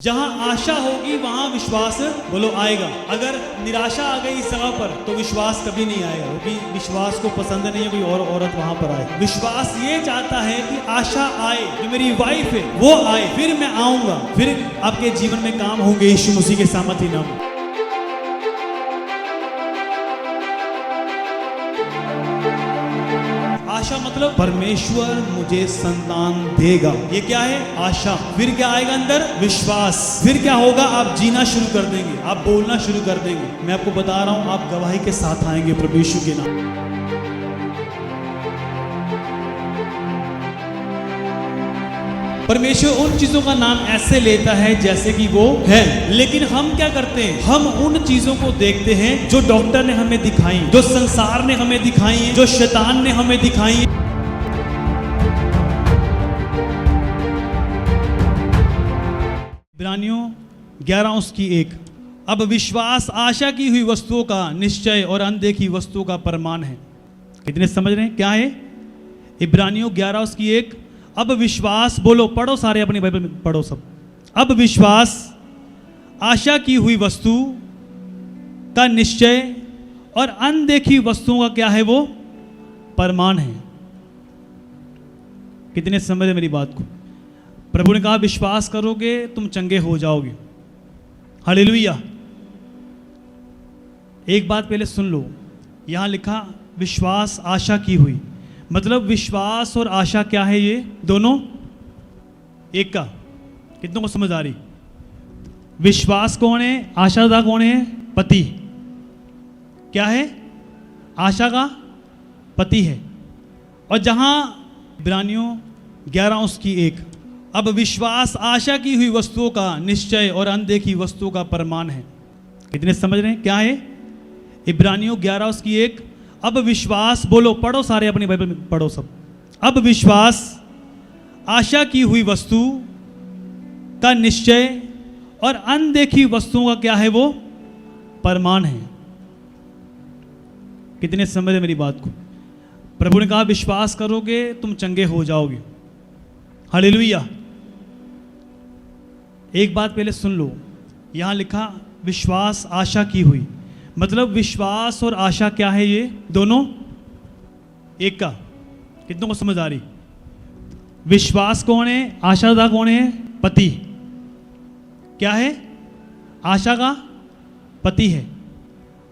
जहां आशा होगी वहां विश्वास बोलो आएगा। अगर निराशा आ गई इस जगह पर तो विश्वास कभी नहीं आएगा, क्योंकि विश्वास को पसंद नहीं है कोई और औरत वहां पर आए। विश्वास ये चाहता है कि आशा आए, जो मेरी वाइफ है वो आए, फिर मैं आऊंगा, फिर आपके जीवन में काम होंगे यीशु मसीह के सामर्थी नाम। आशा मतलब परमेश्वर मुझे संतान देगा, ये क्या है? आशा। फिर क्या आएगा अंदर? विश्वास। फिर क्या होगा? आप जीना शुरू कर देंगे, आप बोलना शुरू कर देंगे। मैं आपको बता रहा हूं, आप गवाही के साथ आएंगे प्रभु यीशु के नाम। परमेश्वर उन चीजों का नाम ऐसे लेता है जैसे कि वो है, लेकिन हम क्या करते हैं? हम उन चीजों को देखते हैं जो डॉक्टर ने हमें दिखाई, जो संसार ने हमें दिखाई, जो शैतान ने हमें दिखाई। इब्रानियों 11:1। अब विश्वास आशा की हुई वस्तुओं का निश्चय और अनदेखी वस्तुओं का प्रमाण है। कितने समझ रहे हैं क्या है? इब्रानियों 11:1। अब विश्वास, बोलो, पढ़ो सारे, अपनी बाइबल में पढ़ो सब। अब विश्वास आशा की हुई वस्तु का निश्चय और अनदेखी वस्तुओं का क्या है? वो प्रमाण है। कितने समझे मेरी बात को? प्रभु ने कहा विश्वास करोगे तुम चंगे हो जाओगे। हालेलुया। एक बात पहले सुन लो, यहां लिखा विश्वास आशा की हुई, मतलब विश्वास और आशा क्या है? ये दोनों एक का। कितनों को समझ आ रही? विश्वास कौन है? आशादा कौन है? पति। क्या है? आशा का पति है। और जहां इब्रानियों 11:1। अब विश्वास आशा की हुई वस्तुओं का निश्चय और अनदेखी वस्तुओं का प्रमाण है। कितने समझ रहे हैं क्या है? इब्रानियों 11:1। अब विश्वास, बोलो, पढ़ो सारे, अपनी बाइबल में पढ़ो सब। अब विश्वास आशा की हुई वस्तु का निश्चय और अनदेखी वस्तुओं का क्या है? वो प्रमाण है। कितने समझे मेरी बात को? प्रभु ने कहा विश्वास करोगे तुम चंगे हो जाओगे। हालेलुया। एक बात पहले सुन लो, यहां लिखा विश्वास आशा की हुई, मतलब विश्वास और आशा क्या है? ये दोनों एक का। कितनों को समझ आ रही? विश्वास कौन है? आशादा कौन है? पति। क्या है? आशा का पति है।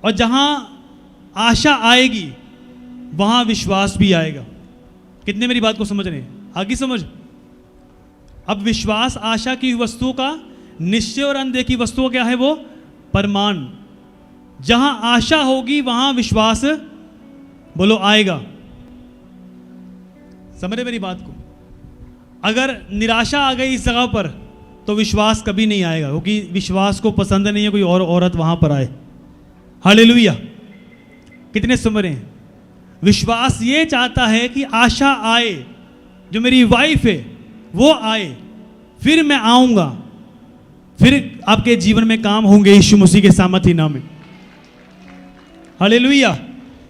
और जहां आशा आएगी वहां विश्वास भी आएगा। कितने मेरी बात को समझ रहे हैं? आगे समझ। अब विश्वास आशा की वस्तुओं का निश्चय और अनदेखी वस्तुओं क्या है? वो प्रमाण। जहां आशा होगी वहां विश्वास, बोलो, आएगा। समझ रहे मेरी बात को? अगर निराशा आ गई इस जगह पर तो विश्वास कभी नहीं आएगा, क्योंकि विश्वास को पसंद नहीं है कोई और औरत वहां पर आए। हालेलुया। कितने समझ रहे हैं? विश्वास ये चाहता है कि आशा आए, जो मेरी वाइफ है वो आए, फिर मैं आऊंगा, फिर आपके जीवन में काम होंगे यीशु मसीह के सामर्थी नाम में। हालेलुया।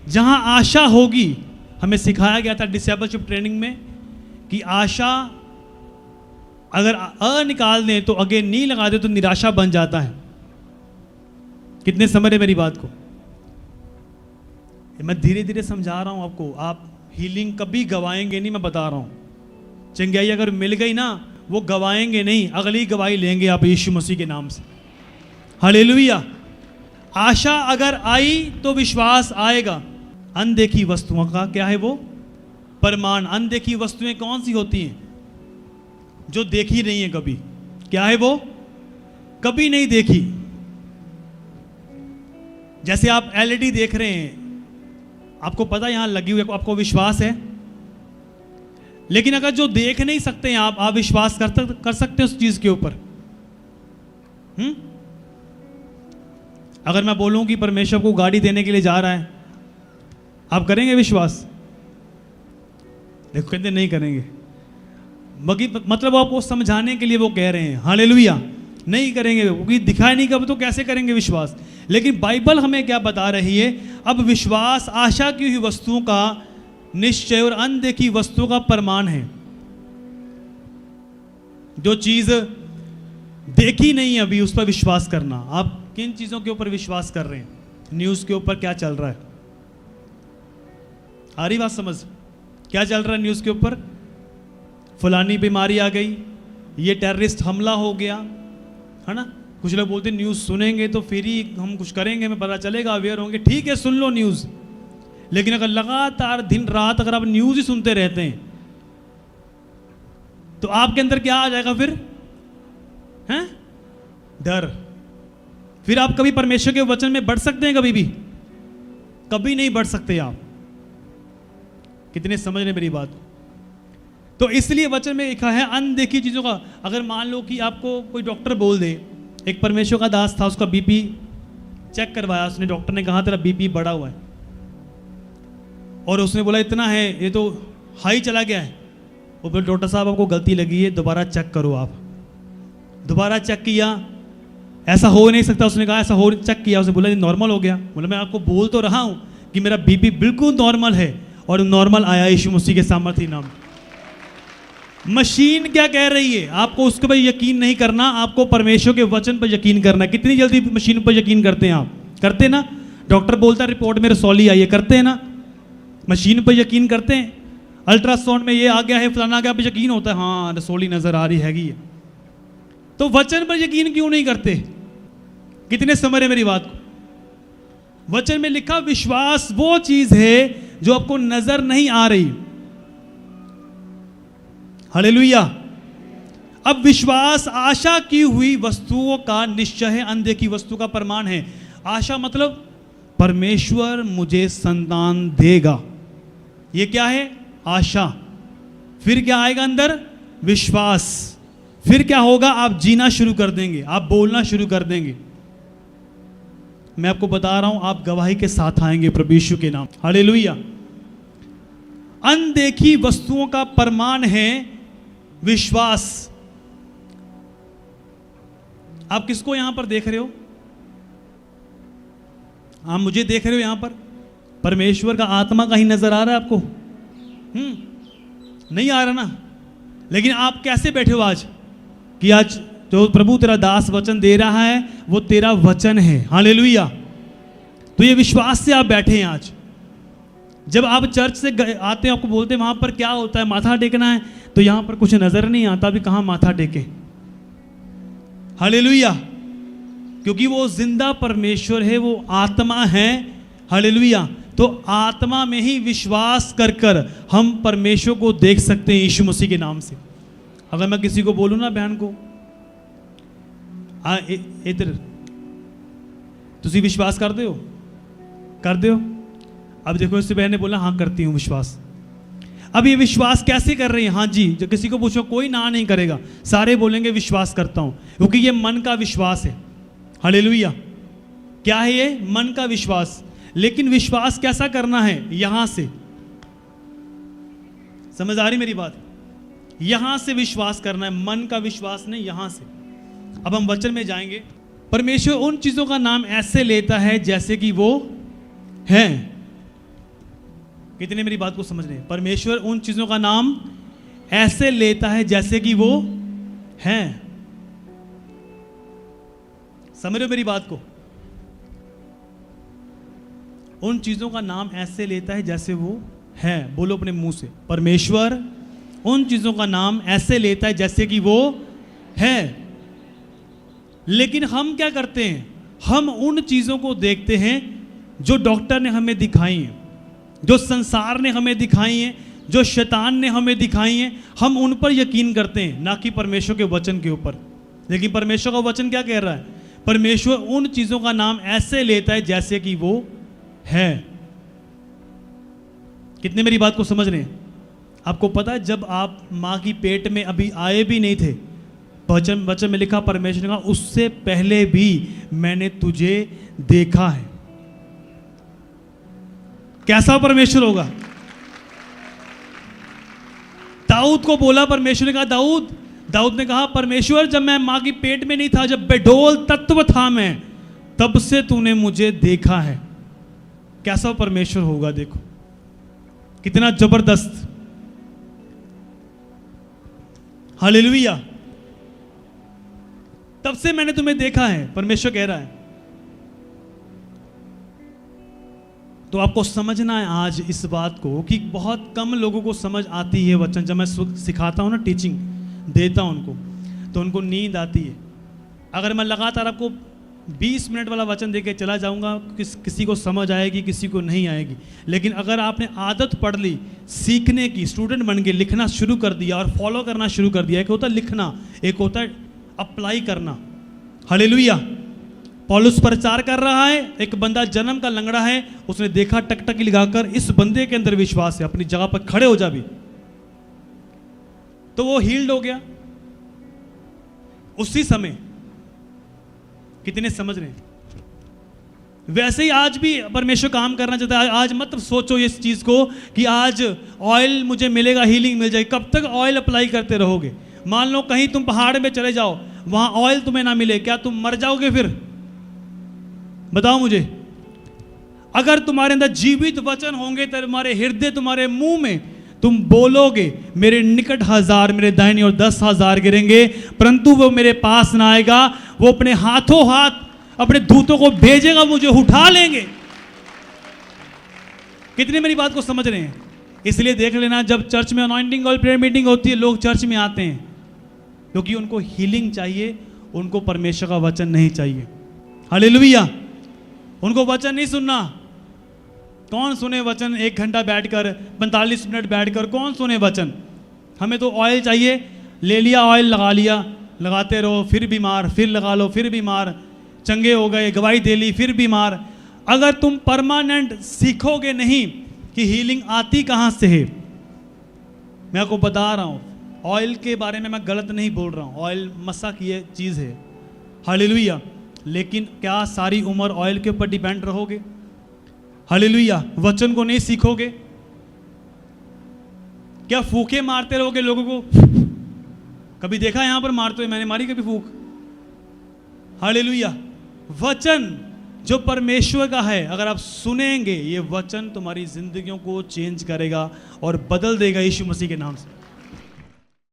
जहां आशा होगी, हमें सिखाया गया था डिसेबलशिप ट्रेनिंग में कि आशा अगर अ निकाल दें तो आगे नी लगा दे तो निराशा बन जाता है। कितने समझ रहे मेरी बात को? मैं धीरे धीरे समझा रहा हूं आपको। आप हीलिंग कभी गवाएंगे नहीं, मैं बता रहा हूं। चंगाई अगर मिल गई ना, वो गवाएंगे नहीं, अगली गवाही लेंगे आप यीशु मसीह के नाम से। हालेलुया। आशा अगर आई तो विश्वास आएगा। अनदेखी वस्तुओं का क्या है? वो प्रमाण। अनदेखी वस्तुएं कौन सी होती हैं? जो देखी नहीं है कभी। क्या है? वो कभी नहीं देखी। जैसे आप एलईडी देख रहे हैं, आपको पता यहां लगी हुई, आपको विश्वास है, लेकिन अगर जो देख नहीं सकते हैं आप विश्वास कर सकते हैं उस चीज के ऊपर? अगर मैं बोलूं कि परमेश्वर को गाड़ी देने के लिए जा रहा है, आप करेंगे विश्वास? देखो कहते नहीं करेंगे, मतलब आपको समझाने के लिए वो कह रहे हैं। हालेलुया। नहीं करेंगे क्योंकि दिखाई नहीं कब, तो कैसे करेंगे विश्वास? लेकिन बाइबल हमें क्या बता रही है? अब विश्वास आशा की हुई वस्तुओं का निश्चय और अनदेखी वस्तुओं का प्रमाण है। जो चीज देखी नहीं अभी, उस पर विश्वास करना। आप किन चीज़ों के ऊपर विश्वास कर रहे हैं? न्यूज़ के ऊपर क्या चल रहा है? आ रही बात समझ? क्या चल रहा है न्यूज़ के ऊपर? फलानी बीमारी आ गई, ये टेररिस्ट हमला हो गया, है ना। कुछ लोग बोलते हैं न्यूज़ सुनेंगे तो फिर ही हम कुछ करेंगे, हमें पता चलेगा, अवेयर होंगे। ठीक है, सुन लो न्यूज़, लेकिन अगर लगातार दिन रात अगर आप न्यूज़ ही सुनते रहते हैं तो आपके अंदर क्या आ जाएगा फिर? हैं? डर। फिर आप कभी परमेश्वर के वचन में बढ़ सकते हैं? कभी भी कभी नहीं बढ़ सकते आप। कितने समझ रहे मेरी बात? तो इसलिए वचन में लिखा है अनदेखी चीज़ों का। अगर मान लो कि आपको कोई डॉक्टर बोल दे, एक परमेश्वर का दास था, उसका बीपी चेक करवाया उसने, डॉक्टर ने कहा तेरा बीपी बढ़ा हुआ है, और उसने बोला इतना है, ये तो हाई चला गया है। वो बोले डॉक्टर साहब आपको गलती लगी है, दोबारा चेक करो। आप दोबारा चेक किया, ऐसा हो नहीं सकता। उसने कहा ऐसा हो, चेक किया, उसने बोला ये नॉर्मल हो गया। बोला मैं आपको बोल तो रहा हूँ कि मेरा बीपी बिल्कुल नॉर्मल है, और नॉर्मल आया यीशु मसीह के सामर्थ्य नाम। मशीन क्या कह रही है, आपको उसके पर यकीन नहीं करना, आपको परमेश्वर के वचन पर यकीन करना है। कितनी जल्दी मशीन पर यकीन करते हैं आप? करते ना? डॉक्टर बोलता है रिपोर्ट में रसौली आई है, करते हैं ना? मशीन पर यकीन करते हैं। अल्ट्रासाउंड में ये आ गया है, फलाना आ गया, पर यकीन होता है हाँ रसौली नजर आ रही हैगी है। तो वचन पर यकीन क्यों नहीं करते? कितने समझ रहे मेरी बात को? वचन में लिखा विश्वास वो चीज है जो आपको नजर नहीं आ रही। हालेलुया। अब विश्वास आशा की हुई वस्तुओं का निश्चय है, अनदेखी वस्तु का प्रमाण है। आशा मतलब परमेश्वर मुझे संतान देगा, ये क्या है? आशा। फिर क्या आएगा अंदर? विश्वास। फिर क्या होगा? आप जीना शुरू कर देंगे, आप बोलना शुरू कर देंगे। मैं आपको बता रहा हूं, आप गवाही के साथ आएंगे प्रभु यीशु के नाम। हालेलुया। अनदेखी वस्तुओं का प्रमाण है विश्वास। आप किसको यहां पर देख रहे हो? आप मुझे देख रहे हो यहां पर? परमेश्वर का आत्मा कहीं नजर आ रहा है आपको? नहीं आ रहा ना। लेकिन आप कैसे बैठे हो आज? कि आज जो प्रभु तेरा दास वचन दे रहा है वो तेरा वचन है। हालेलुया। तो ये विश्वास से आप बैठे हैं आज। जब आप चर्च से आते हैं, आपको बोलते हैं वहां पर क्या होता है, माथा टेकना है, तो यहां पर कुछ नजर नहीं आता भी कहां माथा टेके। हालेलुया। क्योंकि वो जिंदा परमेश्वर है, वो आत्मा है। हालेलुया। तो आत्मा में ही विश्वास कर कर हम परमेश्वर को देख सकते हैं यीशु मसीह के नाम से। अगर मैं किसी को बोलूं ना, बहन को इधर तुसी विश्वास करते हो? करते हो? अब देखो इससे बहन ने बोला हाँ करती हूँ विश्वास। अब ये विश्वास कैसे कर रही है? हाँ जी। जो किसी को पूछो कोई ना नहीं करेगा, सारे बोलेंगे विश्वास करता हूँ, क्योंकि ये मन का विश्वास है। हालेलुया। क्या है ये? मन का विश्वास। लेकिन विश्वास कैसा करना है? यहां से। समझ आ रही मेरी बात? यहां से विश्वास करना है, मन का विश्वास नहीं, यहां से। अब हम वचन में जाएंगे। परमेश्वर उन चीजों का नाम ऐसे लेता है जैसे कि वो है। कितने मेरी बात को समझ रहे हैं? परमेश्वर उन चीजों का नाम ऐसे लेता है जैसे कि वो है। समझ रहे हो मेरी बात को? उन चीजों का नाम ऐसे लेता है जैसे वो है। बोलो अपने मुंह से, परमेश्वर उन चीजों का नाम ऐसे लेता है जैसे कि वो है। लेकिन हम क्या करते हैं? हम उन चीजों को देखते हैं जो डॉक्टर ने हमें दिखाई हैं, जो संसार ने हमें दिखाई हैं, जो शैतान ने हमें दिखाई हैं। हम उन पर यकीन करते हैं, ना कि परमेश्वर के वचन के ऊपर। लेकिन परमेश्वर का वचन क्या कह रहा है? परमेश्वर उन चीजों का नाम ऐसे लेता है जैसे कि वो है। कितने मेरी बात को समझ रहे हैं? आपको पता है जब आप मां की पेट में अभी आए भी नहीं थे, वचन में लिखा, परमेश्वर ने कहा उससे पहले भी मैंने तुझे देखा है। कैसा परमेश्वर होगा? दाऊद को बोला, परमेश्वर ने कहा दाऊद ने कहा परमेश्वर जब मैं मां की पेट में नहीं था, जब बेडोल तत्व था मैं, तब से तूने मुझे देखा है। कैसा परमेश्वर होगा? देखो कितना जबरदस्त। हालेलुया। तब से मैंने तुम्हें देखा है, परमेश्वर कह रहा है। तो आपको समझना है आज इस बात को कि बहुत कम लोगों को समझ आती है वचन। जब मैं सिखाता हूँ ना, टीचिंग देता हूँ उनको, तो उनको नींद आती है। अगर मैं लगातार आपको 20 मिनट वाला वचन देके चला जाऊंगा, किसी को समझ आएगी, किसी को नहीं आएगी। लेकिन अगर आपने आदत पढ़ ली सीखने की, स्टूडेंट बन के लिखना शुरू कर दिया और फॉलो करना शुरू कर दिया, एक होता है लिखना, एक होता है अप्लाई करना। हालेलुया। पौलुस प्रचार कर रहा है, एक बंदा जन्म का लंगड़ा है, उसने देखा टकटकी लगाकर इस बंदे के अंदर विश्वास है, अपनी जगह पर खड़े हो जा भी, तो वो हील्ड हो गया उसी समय। कितने समझ रहे हैं? वैसे ही आज भी परमेश्वर काम करना चाहता है। आज मत सोचो इस चीज को कि आज ऑयल मुझे मिलेगा, हीलिंग मिल जाएगी। कब तक ऑयल अप्लाई करते रहोगे? मान लो कहीं तुम पहाड़ में चले जाओ, वहां ऑयल तुम्हें ना मिले, क्या तुम मर जाओगे फिर? बताओ मुझे। अगर तुम्हारे अंदर जीवित वचन होंगे, तुम्हारे हृदय, तुम्हारे मुंह में तुम बोलोगे, मेरे निकट 1000, मेरे दाहिनी ओर 10,000 गिरेंगे, परंतु वो मेरे पास ना आएगा। वो अपने हाथों हाथ अपने दूतों को भेजेगा, मुझे उठा लेंगे। कितने मेरी बात को समझ रहे हैं? इसलिए देख लेना, जब चर्च में अनॉइंटिंग और प्रेयर मीटिंग होती है, लोग चर्च में आते हैं क्योंकि उनको हीलिंग चाहिए, उनको परमेश्वर का वचन नहीं चाहिए। हालेलुया। उनको वचन नहीं सुनना। कौन सुने वचन 1 घंटा बैठकर, 45 मिनट बैठकर, कौन सुने वचन? हमें तो ऑयल चाहिए। ले लिया ऑयल, लगा लिया, लगाते रहो, फिर बीमार, फिर लगा लो, फिर बीमार, चंगे हो गए, गवाही दे ली, फिर बीमार। अगर तुम परमानेंट सीखोगे नहीं कि हीलिंग आती कहाँ से है, मैं आपको बता रहा हूँ, ऑयल के बारे में मैं गलत नहीं बोल रहा हूँ, ऑयल मसा की ये चीज़ है। हालेलुया। लेकिन क्या सारी उम्र ऑयल के ऊपर डिपेंड रहोगे? हालेलुया। वचन को नहीं सीखोगे? क्या फूके मारते रहोगे लोगों को? कभी देखा यहां पर मारते हुए? मैंने मारी कभी फूक? हालेलुया। वचन जो परमेश्वर का है, अगर आप सुनेंगे, ये वचन तुम्हारी जिंदगियों को चेंज करेगा और बदल देगा यीशु मसीह के नाम से।